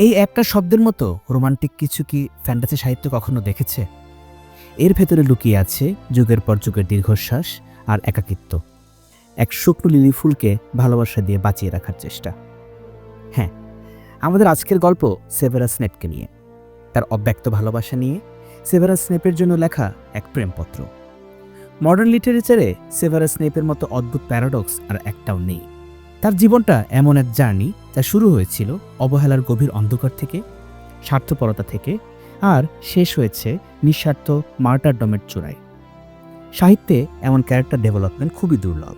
এই একটা শব্দের মতো রোমান্টিক কিছু কি ফ্যান্টাসি সাহিত্য কখনো দেখেছে? এর ভেতরে লুকিয়ে আছে যুগের পর যুগের দীর্ঘশ্বাস আর একাকিত্ব, এক শুকনো লিলি ফুলকে ভালোবাসা দিয়ে বাঁচিয়ে রাখার চেষ্টা। হ্যাঁ, আমাদের আজকের গল্প সেভেরাস স্নেপকে নিয়ে, তার অব্যক্ত ভালোবাসা নিয়ে, সেভেরাস স্নেপের জন্য লেখা এক প্রেমপত্র। মডার্ন লিটারেচারে সেভেরাস স্নেপের মতো অদ্ভুত প্যারাডক্স আর একটাও নেই। তার জীবনটা এমন এক জার্নি যা শুরু হয়েছিল অবহেলার গভীর অন্ধকার থেকে, স্বার্থপরতা থেকে, আর শেষ হয়েছে নিঃস্বার্থ মার্টারডমের চূড়ায়। সাহিত্যে এমন ক্যারেক্টার ডেভেলপমেন্ট খুবই দুর্লভ।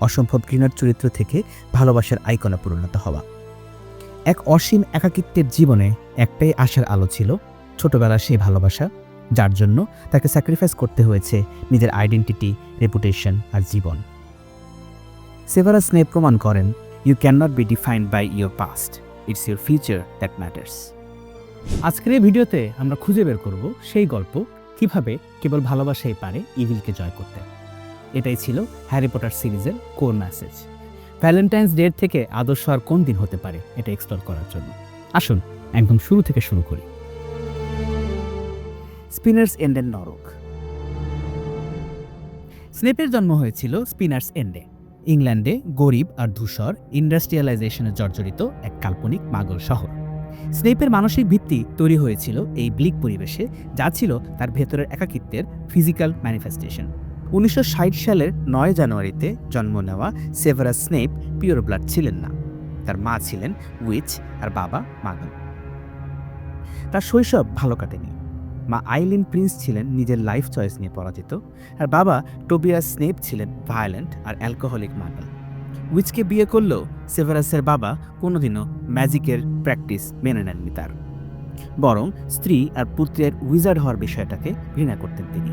অসম্ভব ঘৃণার চরিত্র থেকে ভালোবাসার আইকনে পরিণত হওয়া। এক অসীম একাকিত্বের জীবনে একটাই আশার আলো ছিল, ছোটবেলার সেই ভালোবাসা, যার জন্য তাকে স্যাক্রিফাইস করতে হয়েছে নিজের আইডেন্টিটি, রেপুটেশন আর জীবন। সেভারাস স্নেপ প্রমাণ করেন, you can not be defined by your past, it's your future that matters. আজকের এই ভিডিওতে আমরা খুঁজে বের করব সেই গল্প, কিভাবে কেবল ভালোবাসাই পারে ইভিলকে জয় করতে। এটাই ছিল হ্যারি পটার সিরিজের কোর মেসেজ। ভ্যালেন্টাইন্স ডে থেকে আদর্শ আর কোন দিন হতে পারে এটা এক্সপ্লোর করার জন্য আসুন একদম শুরু থেকে শুরু করি। স্পিনার্স এন্ডের নরক। স্নেপের জন্ম হয়েছিল স্পিনার্স এন্ডে, ইংল্যান্ডে গরিব আর ধূসর ইন্ডাস্ট্রিয়ালাইজেশনে জর্জরিত এক কাল্পনিক মাগল শহর। স্নেপের মানসিক ভিত্তি তৈরি হয়েছিল এই ব্লিক পরিবেশে, যা ছিল তার ভেতরের একাকিত্বের ফিজিক্যাল ম্যানিফেস্টেশন। 1960 সালের 9 জানুয়ারিতে জন্ম নেওয়া সেভারাস স্নেপ পিওর ব্লাড ছিলেন না। তার মা ছিলেন উইচ আর বাবা মাগল। তার শৈশব ভালো কাটেনি। মা আইলিন প্রিন্স ছিলেন নিজের লাইফ চয়েস নিয়ে পরাজিত, আর বাবা টোবিয়াস স্নেপ ছিলেন ভায়োলেন্ট আর অ্যালকোহলিক মাগল। উইচকে বিয়ে করলেও সেভারাসের বাবা কোনোদিনও ম্যাজিকের প্র্যাকটিস মেনে নেননি তার, বরং স্ত্রী আর পুত্রের উইজার্ড হওয়ার বিষয়টাকে ঘৃণা করতেন তিনি।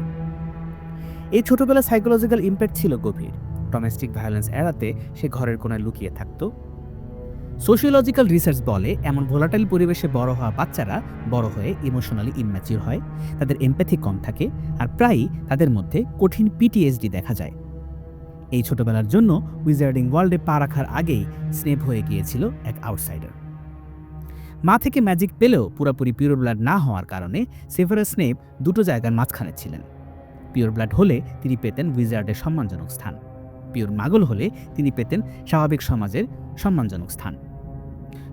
এই ছোটবেলা সাইকোলজিক্যাল ইম্প্যাক্ট ছিল গভীর। ডোমেস্টিক ভায়োলেন্স এড়াতে সে ঘরের কোণায় লুকিয়ে থাকত। সোশিওলজিক্যাল রিসার্চ বলে, এমন ভোলাটাইল পরিবেশে বড় হওয়া বাচ্চারা বড় হয়ে ইমোশনালি ইম্যাচিউর হয়, তাদের এমপ্যাথি কম থাকে, আর প্রায়ই তাদের মধ্যে কঠিন পিটিএসডি দেখা যায়। এই ছোটবেলার জন্য উইজার্ডিং ওয়ার্ল্ডে পা রাখার আগেই স্নেপ হয়ে গিয়েছিল এক আউটসাইডার। মা থেকে ম্যাজিক পেলেও পুরোপুরি পিওর ব্লাড না হওয়ার কারণে সেভারাস স্নেপ দুটো জায়গার মাঝখানে ছিলেন। পিওর ব্লাড হলে তিনি পেতেন উইজার্ডের সম্মানজনক স্থান, পিওর মাগল হলে তিনি পেতেন স্বাভাবিক সমাজের সম্মানজনক স্থান।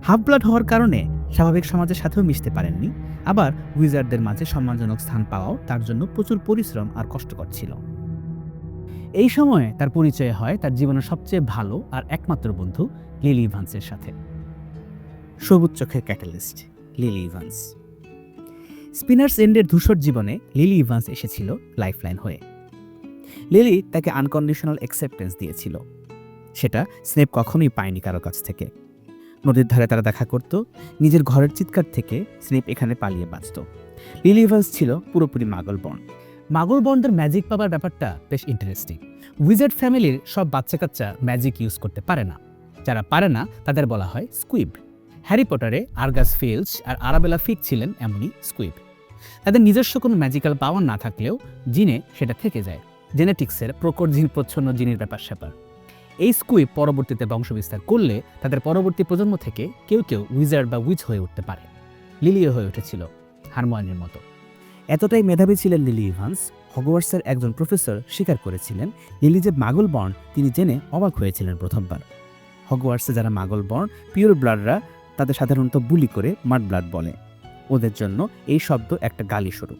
হাফ ব্লাড হওয়ার কারণে স্বাভাবিক সমাজের সাথেও মিশতে পারেননি, আবার উইজার্ডদের মাঝে সম্মানজনক স্থান পাওয়াও তার জন্য প্রচুর পরিশ্রম আর কষ্টকর ছিল। এই সময়ে তার পরিচয় হয় তার জীবনের সবচেয়ে ভালো আর একমাত্র বন্ধু লিলি ইভান্সের সাথে। সবুজ চোখের ক্যাটালিস্ট লিলি ইভান্স। স্পিনার্স এন্ডের ধূসর জীবনে লিলি ইভান্স এসেছিল লাইফলাইন হয়ে। লিলি তাকে আনকন্ডিশনাল অ্যাকসেপ্টেন্স দিয়েছিল, সেটা স্নেপ কখনোই পায়নি কারো কাছ থেকে। নদীর ধারে তারা দেখা করত, নিজের ঘরের চিৎকার থেকে স্নেপ এখানে পালিয়ে বাঁচত। লিলি ইভান্স ছিল পুরোপুরি মাগল বর্ন। মাগল বর্নদের ম্যাজিক পাওয়ার ব্যাপারটা বেশ ইন্টারেস্টিং। উইজার্ড ফ্যামিলির সব বাচ্চা কাচ্চা ম্যাজিক ইউজ করতে পারে না, যারা পারে না তাদের বলা হয় স্কুইব। হ্যারি পটারে আর্গাস ফিল্চ আর আরাবেলা ফিক ছিলেন এমনই স্কুইব। তাদের নিজস্ব কোনো ম্যাজিক্যাল পাওয়ার না থাকলেও জিনে সেটা থেকে যায়, জেনেটিক্সের প্রকট জিন প্রচ্ছন্ন জিনের ব্যাপার স্যাপার। এই স্কুইব পরবর্তীতে বংশবিস্তার করলে তাদের পরবর্তী প্রজন্ম থেকে কেউ কেউ উইজার্ড বা উইচ হয়ে উঠতে পারে। লিলিও হয়ে উঠেছিল হারমোনিয়ামের মতো। এতটাই মেধাবী ছিলেন লিলি ইভান্স, হগওয়ার্টসের একজন প্রফেসর স্বীকার করেছিলেন লিলি যে মাগল বর্ন তিনি জেনে অবাক হয়েছিলেন প্রথমবার। হগওয়ার্টসে যারা মাগল বর্ন পিওর ব্লাডরা তাদের সাধারণত বুলি করে মাড ব্লাড বলে, ওদের জন্য এই শব্দ একটা গালি স্বরূপ।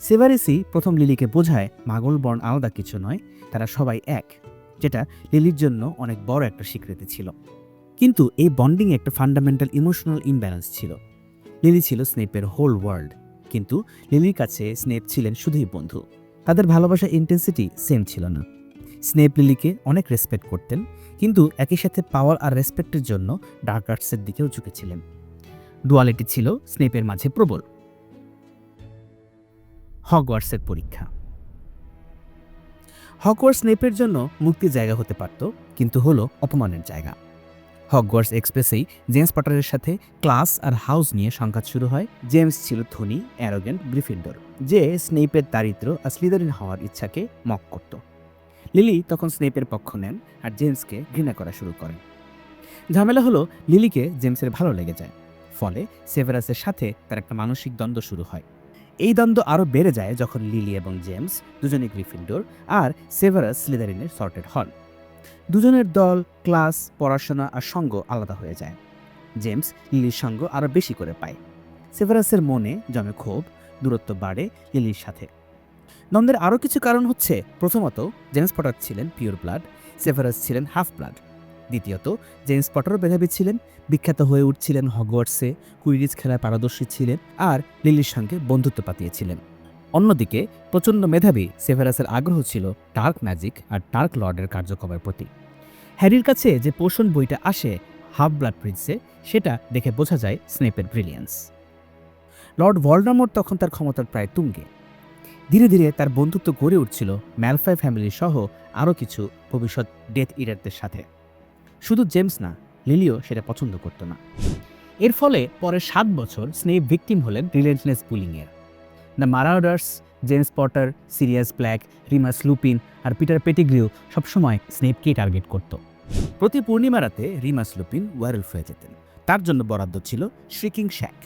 সেভারেসই প্রথম লিলিকে বোঝায় মাগল বর্ন আলাদা কিছু নয়, তারা সবাই এক, যেটা লিলির জন্য অনেক বড় একটা স্বীকৃতি ছিল। কিন্তু এই বন্ডিং একটা ফান্ডামেন্টাল ইমোশনাল ইমব্যালেন্স ছিল। লিলি ছিল স্নেপের হোল ওয়ার্ল্ড, কিন্তু লিলির কাছে স্নেপ ছিলেন শুধুই বন্ধু। তাদের ভালোবাসার ইন্টেন্সিটি সেম ছিল না। স্নেপ লিলিকে অনেক রেসপেক্ট করতেন, কিন্তু একই সাথে পাওয়ার আর রেসপেক্টের জন্য ডার্ক আর্টসের দিকেও ঝুঁকেছিলেন। ডুয়ালিটি ছিল স্নেপের মাঝে প্রবল। হগওয়ার্টসের পরীক্ষা। হগওয়ার্টস স্নেপের জন্য মুক্তির জায়গা হতে পারত, কিন্তু হলো অপমানের জায়গা। হগওয়ার্টস এক্সপ্রেসেই জেমস পটারের সাথে ক্লাস আর হাউস নিয়ে সংঘাত শুরু হয়। জেমস ছিল ধনী, অ্যারোগেন্ট গ্রিফিন্ডর, যে স্নেপের দারিদ্র আর স্লিদারিন হওয়ার ইচ্ছাকে মক করত। লিলি তখন স্নেপের পক্ষ নেন আর জেমসকে ঘৃণা করা শুরু করেন। ঝামেলা হলো, লিলিকে জেমসের ভালো লেগে যায়, ফলে সেভারাসের সাথে তার একটা মানসিক দ্বন্দ্ব শুরু হয়। এই দ্বন্দ্ব আরও বেড়ে যায় যখন লিলি এবং জেমস দুজনে গ্রিফিন্ডর আর সেভারাস স্লিদারিনের সর্টেড হন। দুজনের দল, ক্লাস, পড়াশোনা আর সঙ্গ আলাদা হয়ে যায়। জেমস লিলির সঙ্গ আরও বেশি করে পায়। সেভারাসের মনে জমে ক্ষোভ, দূরত্ব বাড়ে লিলির সাথে। দ্বন্দ্বের আরও কিছু কারণ হচ্ছে, প্রথমত জেমস পটার ছিলেন পিওর ব্লাড, সেভারাস ছিলেন হাফ ব্লাড। দ্বিতীয়ত জেমস পটারও মেধাবী ছিলেন, বিখ্যাত হয়ে উঠছিলেন হগওয়ার্টসে, কুইডিচ খেলায় পারদর্শী ছিলেন আর লিলির সঙ্গে বন্ধুত্ব পাতিয়েছিলেন। অন্যদিকে প্রচণ্ড মেধাবী সেভারাসের আগ্রহ ছিল ডার্ক ম্যাজিক আর ডার্ক লর্ডের কার্যক্রমের প্রতি। হ্যারির কাছে যে পোষণ বইটা আসে হাফ ব্লাড প্রিন্সে, সেটা দেখে বোঝা যায় স্নেপের ব্রিলিয়েন্স। লর্ড ভলডেমর্ট তখন তার ক্ষমতার প্রায় তুঙ্গে। ধীরে ধীরে তার বন্ধুত্ব গড়ে উঠছিল ম্যালফয় ফ্যামিলি সহ আরও কিছু ভবিষ্যৎ ডেথ ইরারদের সাথে। শুধু জেমস না, লিলিও সেটা পছন্দ করত না। এর ফলে পরের 7 বছর স্নেপ ভিকটিম হলেন রিলেন্টলেস বুলিংয়ের। The Marauders, James Potter, Sirius Black, Remus Lupin আর পিটার পেটিগ্রিউ সবসময় স্নেপকেই টার্গেট করত। প্রতি পূর্ণিমা রাতে রিমাস লুপিন ওয়ারুলফ হয়ে যেতেন। তার জন্য বরাদ্দ ছিল শ্রিকিং শ্যাক।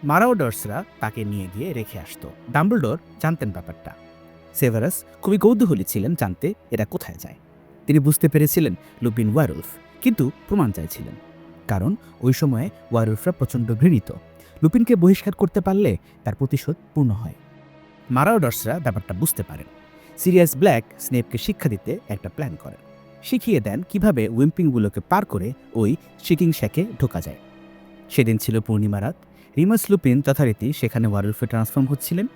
মারাউডার্সরা তাকে নিয়ে গিয়ে রেখে আসত। ডাম্বলডোর জানতেন ব্যাপারটা। সেভারাস খুবই কৌতূহলী ছিলেন জানতে এরা কোথায় যায়। তিনি বুঝতে পেরেছিলেন লুপিন ওয়ারুলফ, কিন্তু প্রমাণ চাইছিলেন, কারণ ওই সময়ে ওয়ারুলফরা প্রচণ্ড ঘৃণিত। লুপিনকে বহিষ্কার করতে পারলে তার প্রতিশোধ পূর্ণ হয়। মারাউডার্সরা ব্যাপারটা বুঝতে পারেন। সিরিয়াস ব্ল্যাক স্নেপকে শিক্ষা দিতে একটা প্ল্যান করেন। শিখিয়ে দেন কিভাবে উইম্পিংগুলোকে পার করে ওই শ্রিকিং শ্যাকে ঢোকা যায়। সেদিন ছিল পূর্ণিমা রাত। রিমাস লুপিন যথারীতি সেখানে ওয়ারুলফে ট্রান্সফর্ম হচ্ছিলেন।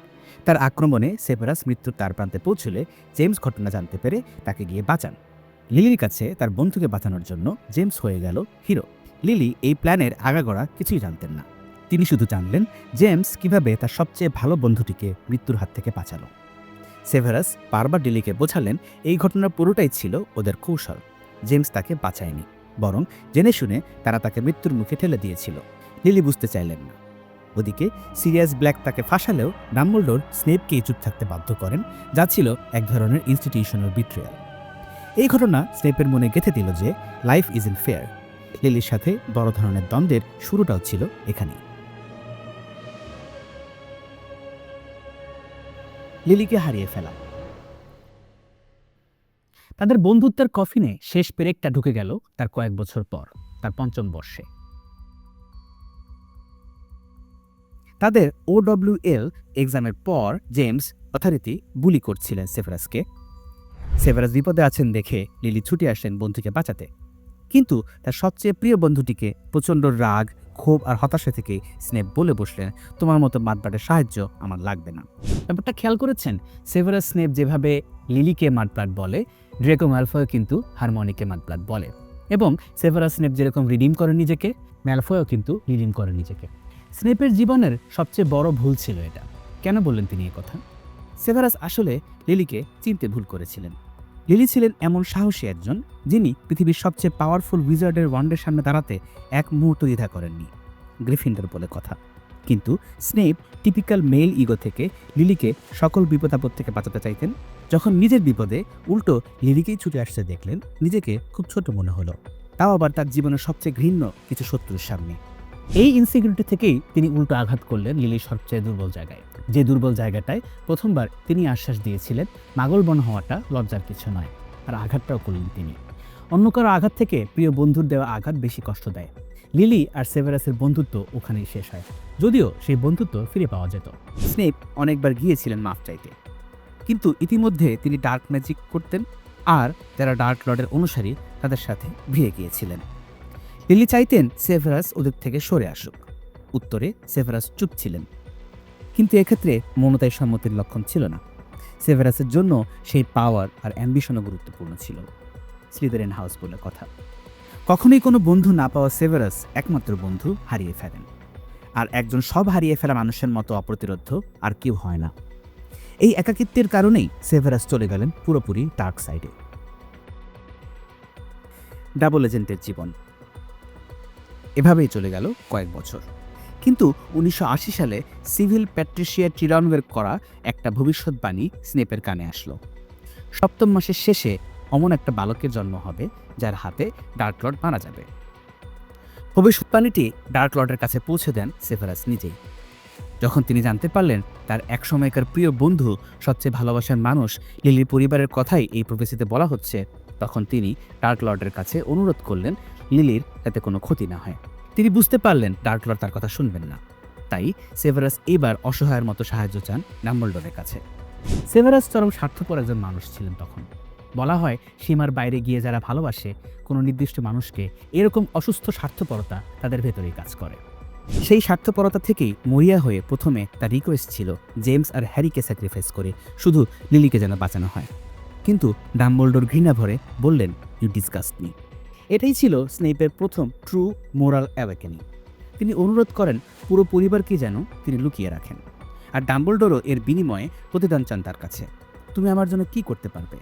তার আক্রমণে সেভারাস মৃত্যুর তার প্রান্তে পৌঁছলে জেমস ঘটনা জানতে পেরে তাকে গিয়ে বাঁচান। লিলির কাছে তার বন্ধুকে বাঁচানোর জন্য জেমস হয়ে গেল হিরো। লিলি এই প্ল্যানের আগাগোড়া কিছুই জানতেন না। তিনি শুধু জানলেন জেমস কিভাবে তার সবচেয়ে ভালো বন্ধুটিকে মৃত্যুর হাত থেকে বাঁচালো। সেভারাস বারবার লিলিকে বোঝালেন এই ঘটনার পুরোটাই ছিল ওদের কৌশল। জেমস তাকে বাঁচায়নি, বরং জেনে শুনে তারা তাকে মৃত্যুর মুখে ঠেলে দিয়েছিল। লিলি বুঝতে চাইলেন না। ওদিকে সিরিয়াস ব্ল্যাক তাকে ফাঁসালেও ডাম্বলডোর স্নেপকে চুপ থাকতে বাধ্য করেন, যা ছিল এক ধরনের ইনস্টিটিউশনাল বিট্রিয়াল। এই ঘটনা স্নেপের মনে গেঁথে দিল যে লাইফ ইজ ইন ফেয়ার। লিলির সাথে বড় ধরনের দ্বন্দ্বের শুরুটাও ছিল এখানেই। লিলিকে হারিয়ে ফেলা। তাদের বন্ধুত্বের কফিনে শেষ পেরেকটা ঢুকে গেল তার কয়েক বছর পর, তার 5ম বর্ষে। তাদের OWL এক্সামের পর জেমস যথারীতি বুলি করছিলেন সেভারাসকে। সেভারাস বিপদে আছেন দেখে লিলি ছুটে আসলেন বন্ধুকে বাঁচাতে, কিন্তু তার সবচেয়ে প্রিয় বন্ধুটিকে প্রচণ্ড রাগ, ক্ষোভ আর হতাশা থেকে স্নেপ বলে বসলেন, তোমার মতো মাঠবাটের সাহায্য আমার লাগবে না। ব্যাপারটা খেয়াল করেছেন? সেভারাস স্নেপ যেভাবে লিলিকে মাঠবাট বলে, ড্রেকো ম্যালফয় কিন্তু হারমোনিকে মাঠবাট বলে। এবং সেভারাস স্নেপ যেরকম রিডিম করে নিজেকে, ম্যালফয়ও কিন্তু রিডিম করে নিজেকে। স্নেপের জীবনের সবচেয়ে বড় ভুল ছিল এটা। কেন বললেন তিনি এই কথা? সেভারাস আসলে লিলিকে চিনতে ভুল করেছিলেন। লিলি ছিলেন এমন সাহসী একজন যিনি পৃথিবীর সবচেয়ে পাওয়ারফুল উইজার্ডের ওয়ান্ডের সামনে দাঁড়াতে এক মুহূর্ত দ্বিধা করেননি। গ্রিফিন্ডর বলে কথা। কিন্তু স্নেপ টিপিক্যাল মেল ইগো থেকে লিলিকে সকল বিপদ আপদ থেকে বাঁচাতে চাইতেন। যখন নিজের বিপদে উল্টো লিলিকেই ছুটে আসতে দেখলেন, নিজেকে খুব ছোট মনে হলো, তাও আবার তার জীবনের সবচেয়ে ঘৃণ্য কিছু শত্রুর সামনে। এই ইনসিকিউরিটি থেকেই তিনি উল্টো আঘাত করলেন লিলির সবচেয়ে দুর্বল জায়গায়, যে দুর্বল জায়গাটায় প্রথমবার তিনি আশ্বাস দিয়েছিলেন মাগলবন হওয়াটা লজ্জার কিছু নয়, আর আঘাতটাও করলেন তিনি। অন্য কারো আঘাত থেকে প্রিয় বন্ধুর দেওয়া আঘাত বেশি কষ্ট দেয়। লিলি আর সেভারাসের বন্ধুত্ব ওখানেই শেষ হয়, যদিও সেই বন্ধুত্ব ফিরে পাওয়া যেত। স্নেপ অনেকবার গিয়েছিলেন মাফ চাইতে, কিন্তু ইতিমধ্যে তিনি ডার্ক ম্যাজিক করতেন আর যারা ডার্ক লর্ডের অনুসারী তাদের সাথে ভিড়ে গিয়েছিলেন। লিলি চাইতেন সেভারাস ওদের থেকে সরে আসুক। উত্তরে সেভারাস চুপ ছিলেন, কিন্তু এক্ষেত্রে মমতায় সম্মতির লক্ষণ ছিল না। সেভারাসের জন্য সেই পাওয়ার আর অ্যাম্বিশনও গুরুত্বপূর্ণ ছিল। স্লিদারিন হাউস বলে কথা। কখনোই কোনো বন্ধু না পাওয়া সেভারাস একমাত্র বন্ধু হারিয়ে ফেলেন, আর একজন সব হারিয়ে ফেলা মানুষের মতো অপ্রতিরোধ্য আর কেউ হয় না। এই একাকিত্বের কারণেই সেভারাস চলে গেলেন পুরোপুরি ডার্ক সাইডে। ডাবল এজেন্টের জীবন এভাবেই চলে গেল কয়েক বছর, কিন্তু 1980 সালে সিভিল প্যাট্রিশিয়া টিরানওয়ের করা একটা ভবিষ্যৎবাণী স্নেপের কানে আসলো। 7ম মাসের শেষে অমন একটা বালকের জন্ম হবে যার হাতে ডার্ক লর্ড মারা যাবে। ভবিষ্যৎবাণীটি ডার্ক লর্ডের কাছে পৌঁছে দেন সেভারাস নিজেই। যখন তিনি জানতে পারলেন তার এক সময়কার প্রিয় বন্ধু, সবচেয়ে ভালোবাসার মানুষ লিলির পরিবারের কথাই এই প্রফেসিতে বলা হচ্ছে, তখন তিনি ডার্ক লর্ডের কাছে অনুরোধ করলেন লিলির যাতে কোনো ক্ষতি না হয়। তিনি বুঝতে পারলেন ডার্ক লর্ড তার কথা শুনবেন না, তাই সেভারাস এবার অসহায়ের মতো সাহায্য চান ডাম্বলডোরের কাছে। সেভারাস চরম স্বার্থপর একজন মানুষ ছিলেন তখন। বলা হয় সীমার বাইরে গিয়ে যারা ভালোবাসে কোনো নির্দিষ্ট মানুষকে, এরকম অসুস্থ স্বার্থপরতা তাদের ভেতরেই কাজ করে। সেই স্বার্থপরতা থেকেই মরিয়া হয়ে প্রথমে তার রিকোয়েস্ট ছিল জেমস আর হ্যারিকে স্যাক্রিফাইস করে শুধু লিলিকে যেন বাঁচানো হয়। কিন্তু ডাম্বলডোর ঘৃণা ভরে বললেন, ইউ ডিসগাস্ট মি। এটাই ছিল স্নেপের প্রথম ট্রু মোরাল অ্যাওয়েকেনিং। তিনি অনুরোধ করেন পুরো পরিবারকে যেন তিনি লুকিয়ে রাখেন, আর ডাম্বলডোরও এর বিনিময়ে প্রতিদান চান তার কাছে। তুমি আমার জন্য কি করতে পারবে?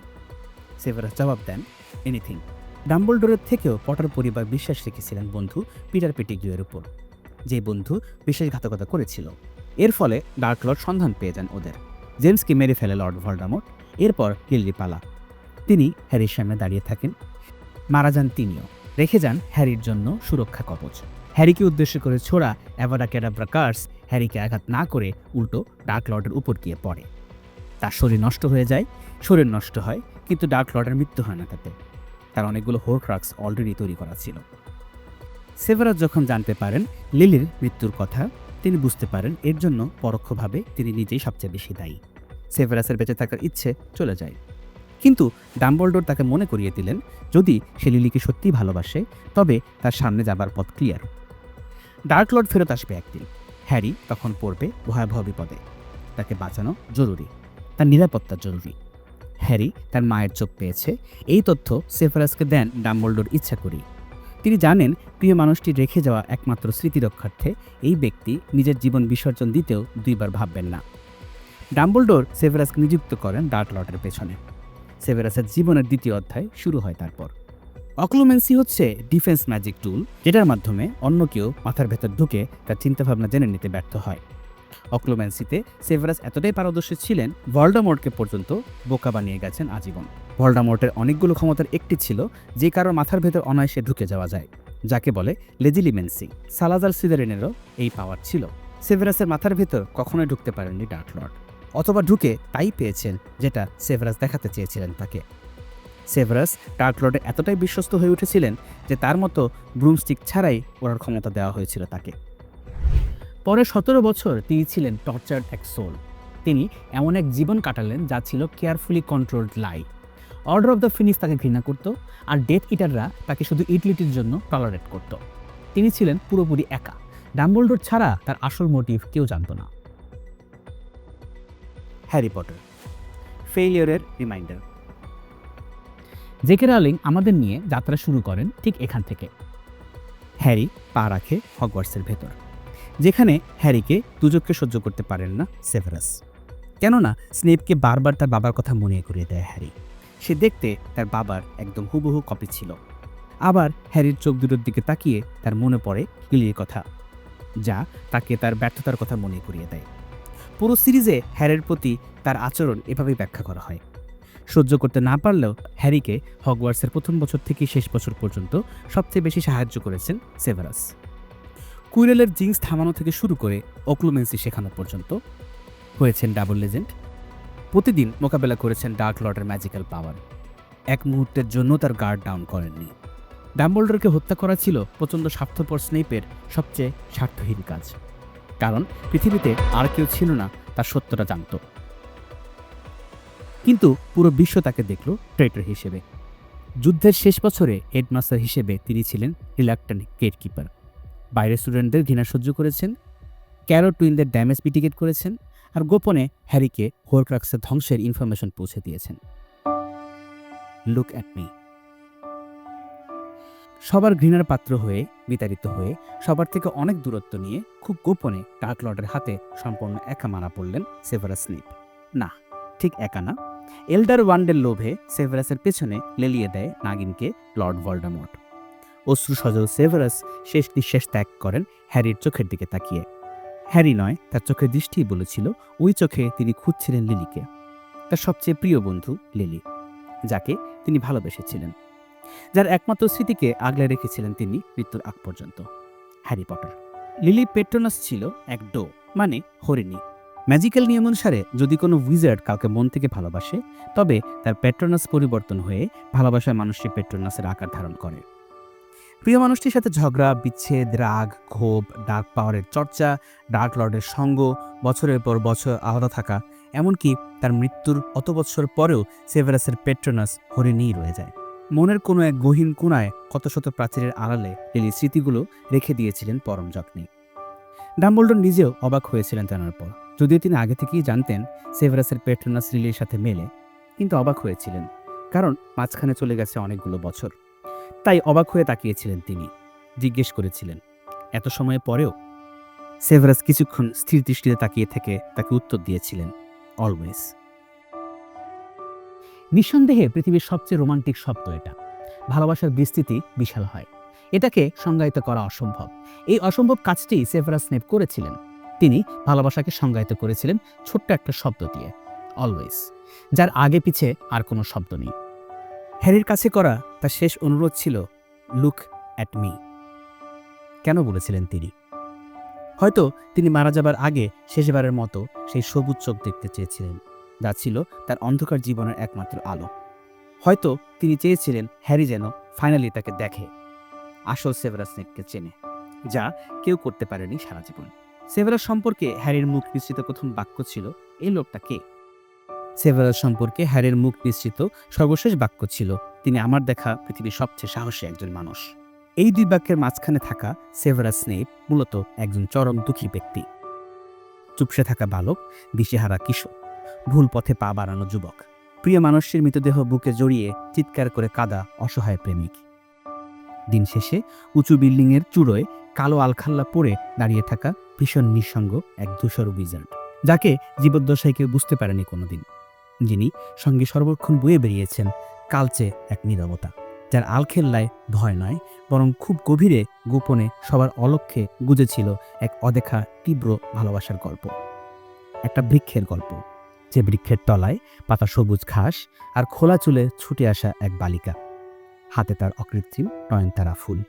সেভারাস জবাব দেন, এনিথিং। ডাম্বলডোরের থেকেও পটার পরিবার বিশ্বাস রেখেছিলেন বন্ধু পিটার পেটিগ্রিউয়ের উপর, যে বন্ধু বিশ্বাসঘাতকতা করেছিল। এর ফলে ডার্ক লর্ড সন্ধান পেয়ে যান ওদের। জেমসকে মেরে ফেলে লর্ড ভলডেমর্ট। এরপর লিলি পালা। তিনি হ্যারির সামনে দাঁড়িয়ে থাকেন। মারা যান তিনিও, রেখে যান হ্যারির জন্য সুরক্ষা কবচ। হ্যারিকে উদ্দেশ্য করে ছোড়া অ্যাভাডা ক্যাডাব্রা কার্স হ্যারিকে আঘাত না করে উল্টো ডার্ক লর্ডের উপর গিয়ে পড়ে। তার শরীর নষ্ট হয়ে যায়, শরীর নষ্ট হয়, কিন্তু ডার্ক লর্ডের মৃত্যু হয় না তাতে। তার অনেকগুলো হোরক্রাক্স অলরেডি তৈরি করা ছিল। সেভারাস যখন জানতে পারেন লিলির মৃত্যুর কথা, তিনি বুঝতে পারেন এর জন্য পরোক্ষভাবে তিনি নিজেই সবচেয়ে বেশি দায়ী। সেভারাসের বেঁচে থাকার ইচ্ছে চলে যায়। কিন্তু ডাম্বলডোর তাকে মনে করিয়ে দিলেন যদি সে লিলিকে সত্যিই ভালোবাসে তবে তার সামনে যাবার পথ ক্লিয়ার। ডার্ক লর্ড ফেরত আসবে একদিন। হ্যারি তখন পড়বে ভয়াবহ বিপদে। তাকে বাঁচানো জরুরি, তার নিরাপত্তা জরুরি। হ্যারি তার মায়ের চোখ পেয়েছে, এই তথ্য সেভারাসকে দেন ডাম্বলডোর ইচ্ছা করি। তিনি জানেন প্রিয় মানুষটি রেখে যাওয়া একমাত্র স্মৃতি রক্ষার্থে এই ব্যক্তি নিজের জীবন বিসর্জন দিতেও দুইবার ভাববেন না। ডাম্বলডোর সেভারাসকে নিযুক্ত করেন ডার্ক লর্ডের পেছনে। সেভারাসের জীবনের দ্বিতীয় অধ্যায় শুরু হয় তারপর। অক্লুমেন্সি হচ্ছে ডিফেন্স ম্যাজিক টুল, যেটার মাধ্যমে অন্য কেউ মাথার ভেতর ঢুকে তার চিন্তাভাবনা জেনে নিতে ব্যর্থ হয়। অক্লুমেন্সিতে সেভারাস এতটাই পারদর্শী ছিলেন, ভলডেমর্টকে পর্যন্ত বোকা বানিয়ে গেছেন আজীবন। ভলডেমর্টের অনেকগুলো ক্ষমতার একটি ছিল যে কারোর মাথার ভেতর অনায়াসে ঢুকে যাওয়া যায়, যাকে বলে লেজিলিমেন্সি। সালাজার স্লিদেরিনেরও এই পাওয়ার ছিল। সেভারাসের মাথার ভেতর কখনোই ঢুকতে পারেননি ডার্ক লর্ড, অথবা ঢুকে তাই পেয়েছেন যেটা সেভারাস দেখাতে চেয়েছিলেন তাকে। সেভারাস ডার্ক লর্ডে এতটাই বিশ্বস্ত হয়ে উঠেছিলেন যে তার মতো ব্রুমস্টিক ছাড়াই ওড়ার ক্ষমতা দেওয়া হয়েছিল তাকে। পরে 17 বছর তিনি ছিলেন টর্চার্ড এক সোল। তিনি এমন এক জীবন কাটালেন যা ছিল carefully controlled lie. Order of the finish তাকে ঘৃণা করত, আর ডেথ ইটাররা তাকে শুধু ইউটিলিটির জন্য টলারেট করত। তিনি ছিলেন পুরোপুরি একা। ডাম্বলডোর ছাড়া তার আসল মোটিভ কেউ জানত না। হ্যারি পটার ফেইলিয়রের রিমাইন্ডার। জেকে রাউলিং আমাদের নিয়ে যাত্রা শুরু করেন ঠিক এখান থেকে। হ্যারি পা রাখে হগওয়ার্টসের ভেতর, যেখানে হ্যারিকে দুজককে সহ্য করতে পারেন না সেভারাস। কেননা স্নেপকে বারবার তার বাবার কথা মনে করিয়ে দেয় হ্যারি। সে দেখতে তার বাবার একদম হুবহু কপি ছিল। আবার হ্যারির চোখ দুটোর দিকে তাকিয়ে তার মনে পড়ে লিলির কথা, যা তাকে তার ব্যর্থতার কথা মনে করিয়ে দেয়। পুরো সিরিজে হ্যারির প্রতি তার আচরণ এভাবেই ব্যাখ্যা করা হয়। সহ্য করতে না পারলেও হ্যারিকে হগওয়ার্টসের প্রথম বছর থেকে শেষ বছর পর্যন্ত সবচেয়ে বেশি সাহায্য করেছেন সেভারাস। কুইরেলের জিন্স থামানো থেকে শুরু করে অক্লুমেন্সি শেখানো পর্যন্ত হয়েছেন ডাবল লেজেন্ড। প্রতিদিন মোকাবেলা করেছেন ডার্ক লর্ডের ম্যাজিক্যাল পাওয়ার। এক মুহূর্তের জন্য তার গার্ড ডাউন করেননি। ডাম্বলডোরকে হত্যা করা ছিল প্রচণ্ড স্বার্থপর স্নেপের সবচেয়ে স্বার্থহীন কাজ, কারণ পৃথিবীতে আর কেউ ছিল না তার সত্যটা জানত। কিন্তু পুরো বিশ্ব তাকে দেখল ট্রেটর হিসেবে। যুদ্ধের শেষ বছরে হেডমাস্টার হিসেবে তিনি ছিলেন রিলাক্ট্যান্ট গেটকিপার। বাইরের স্টুডেন্টদের ঘৃণা সহ্য করেছেন, ক্যারো টুইনদের ড্যামেজ মিটিগেট করেছেন, আর গোপনে হ্যারিকে হোরক্রাক্সের ধ্বংসের ইনফরমেশন পৌঁছে দিয়েছেন। Look at me. সবার ঘৃণার পাত্র হয়ে, বিতাড়িত হয়ে, সবার থেকে অনেক দূরত্ব নিয়ে খুব গোপনে ডার্ক লর্ডের হাতে সম্পূর্ণ একা মারা পড়লেন সেভারাস স্নেপ। না, ঠিক একা না। এল্ডার ওয়ান্ডের লোভে সেভারাসের পেছনে লেলিয়ে দেয় নাগিনকে লর্ড ভলডেমর্ট। অশ্রু সজল সেভারাস শেষ নিঃশ্বাস ত্যাগ করেন হ্যারির চোখের দিকে তাকিয়ে। হ্যারি নয়, তার চোখের দৃষ্টিই বলেছিল ওই চোখে তিনি খুঁজছিলেন লিলিকে, তার সবচেয়ে প্রিয় বন্ধু লিলি, যাকে তিনি ভালোবেসেছিলেন। যার একমাত্র স্মৃতিকে আগলে রেখেছিলেন তিনি মৃত্যুর আগ পর্যন্ত, হ্যারি পটার। লিলি পেট্রোনাস ছিল এক ডো, মানে হরিণী। ম্যাজিক্যাল নিয়ম অনুসারে যদি কোনো উইজার্ড কাউকে মন থেকে ভালোবাসে, তবে তার পেট্রোনাস পরিবর্তন হয়ে ভালোবাসার মানুষটি পেট্রোনাসের আকার ধারণ করে। প্রিয় মানুষটির সাথে ঝগড়া, বিচ্ছেদ, রাগ, ক্ষোভ, ডার্ক পাওয়ারের চর্চা, ডার্ক লর্ডের সঙ্গ, বছরের পর বছর আলাদা থাকা, এমনকি তার মৃত্যুর অত বৎসর পরেও সেভারাসের পেট্রোনাস হরিণীই রয়ে যায়। মনের কোনো এক গহীন কোণায় কত শত প্রাচীরের আড়ালে লিলি স্মৃতিগুলো রেখে দিয়েছিলেন পরম যত্নে। ডাম্বলডোর নিজেও অবাক হয়েছিলেন জানার পর, যদিও তিনি আগে থেকেই জানতেন সেভারাসের পেট্রোনাস লিলির সাথে মেলে, কিন্তু অবাক হয়েছিলেন কারণ মাঝখানে চলে গেছে অনেকগুলো বছর। তাই অবাক হয়ে তাকিয়েছিলেন তিনি, জিজ্ঞেস করেছিলেন এত সময় পরেও। সেভারাস কিছুক্ষণ স্থির দৃষ্টিতে তাকিয়ে থেকে তাকে উত্তর দিয়েছিলেন, অলওয়েজ। নিঃসন্দেহে পৃথিবীর সবচেয়ে রোমান্টিক শব্দ এটা। ভালোবাসার বিস্তৃতি বিশাল হয়, এটাকে সংজ্ঞায়িত করা অসম্ভব। এই অসম্ভব কাজটি সেভারাস স্নেপ করেছিলেন। তিনি ভালোবাসাকে সংজ্ঞায়িত করেছিলেন ছোট্ট একটা শব্দ দিয়ে, অলওয়েজ, যার আগে পিছে আর কোনো শব্দ নেই। হ্যারির কাছে করা তার শেষ অনুরোধ ছিল, লুক অ্যাট মি। কেন বলেছিলেন তিনি? হয়তো তিনি মারা যাবার আগে শেষবারের মতো সেই সবুজ চোখ দেখতে চেয়েছিলেন, যা ছিল তার অন্ধকার জীবনের একমাত্র আলো। হয়তো তিনি চেয়েছিলেন হ্যারি যেন ফাইনালি তাকে দেখে, আসল সেভারাস স্নেপকে চেনে, যা কেউ করতে পারেনি সারা জীবন। সেভারাস সম্পর্কে হ্যারির মুখ নিঃসৃত প্রথম বাক্য ছিল, এই লোকটা কে? সেভারাস সম্পর্কে হ্যারির মুখ নিঃসৃত সর্বশেষ বাক্য ছিল, তিনি আমার দেখা পৃথিবীর সবচেয়ে সাহসী একজন মানুষ। এই দুই বাক্যের মাঝখানে থাকা সেভারাস স্নেপ মূলত একজন চরম দুঃখী ব্যক্তি, চুপসে থাকা বালক, দিশেহারা কিশোর, ভুল পথে পা বাড়ানো যুবক, প্রিয় মানুষের মৃতদেহ বুকে জড়িয়ে চিৎকার করে কাঁদা অসহায় প্রেমিক। দিন শেষে উঁচু বিল্ডিংয়ের চূড়োয় কালো আলখাল্লা পরে দাঁড়িয়ে থাকা ভীষণ নিঃসঙ্গ এক ধূসর উইজার্ড, যাকে জীবদ্দশায় কেউ বুঝতে পারেনি কোনোদিন, যিনি সঙ্গে সর্বক্ষণ বয়ে বেরিয়েছেন কালচে এক নীরবতা, যার আলখেল্লায় ভয় নয় বরং খুব গভীরে গোপনে সবার অলক্ষ্যে গুজেছিল এক অদেখা তীব্র ভালোবাসার গল্প। একটা বৃক্ষের গল্প, যে বৃক্ষের তলায় পাতা সবুজ ঘাস আর খোলা চুলে ছুটে আসা এক বালিকা, হাতে তার অকৃত্রিম নয়নতারা ফুল।